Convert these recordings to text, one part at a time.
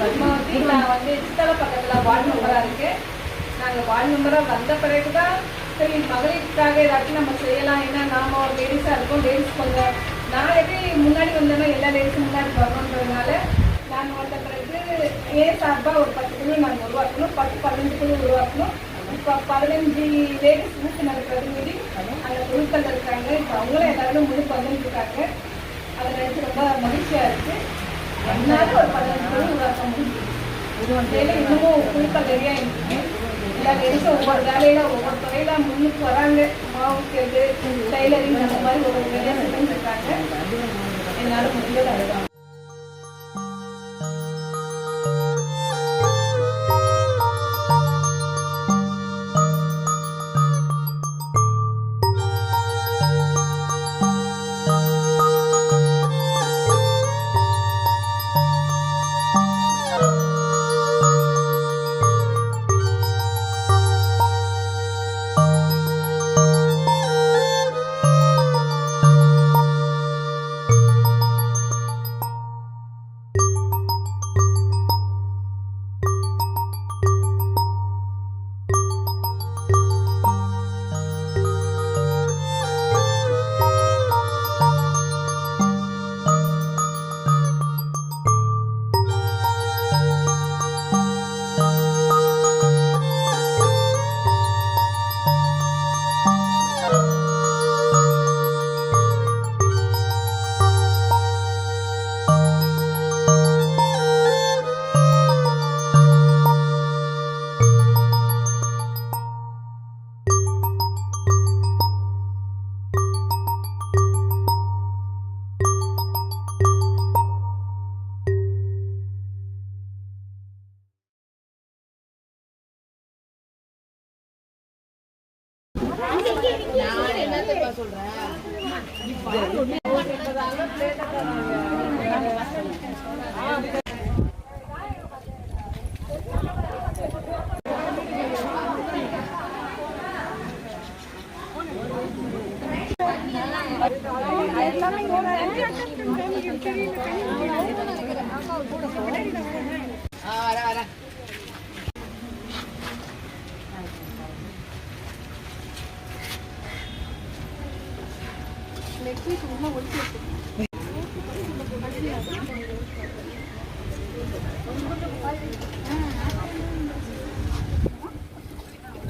பத்மாவதி. நான் வந்து சித்தல பக்கத்தில் வார்டு மெம்பராக இருக்கேன். நாங்கள் வார்டு மெம்பராக வந்த பிறகு தான் சரி மகளிருக்காக ஏதாச்சும் நம்ம செய்யலாம். ஏன்னா நாம் ஒரு லேடிஸாக இருக்கோம். லேடிஸ் கொஞ்சம் நான் எப்படி முன்னாடி வந்தேன்னா எல்லா லேடிஸும் முன்னாடி வரணுன்றதுனால நாங்கள் வந்த பிறகு ஏன் சார்பாக ஒரு 10 குழு நாங்கள் உருவாக்கணும். 10-15 குழு உருவாக்கணும். இப்போ 15 லேடிஸ் ஊக்கு நடக்கிறது மீறி அந்த குழுக்கள் இருக்காங்க. இப்போ அவங்களும் எல்லாரும் முழுக்க வந்துருக்காங்க. அதை நினைச்சு ரொம்ப மகிழ்ச்சியாக இருக்குது. அதனால ஒரு 15 குழு உருவாக்க முடியும். இன்னமும் குழுக்கள் நிறையா இருக்குங்க. எல்லா லேடிஸும் ஒவ்வொரு வேலையில ஒவ்வொரு துறையில முன்னுக்கு வராங்க. மாவுக்கிறது, டைலரிங் அந்த மாதிரி ஒவ்வொரு வேலையை செஞ்சுருக்காங்க. என்னால் முடிஞ்சது அதுதான். நான் என்னத்தை சொல்றேன்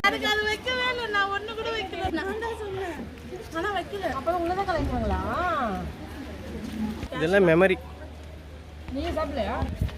அதுக்கு அது வைக்கவே இல்லை. நான் ஒண்ணு கூட வைக்கல. நான் தான் சொன்னேன். ஆனா வைக்கல. அப்ப உங்களதான் கலைக்குவாங்களா? இதெல்லாம் மெமரி. நீங்க சாப்பிடலையா?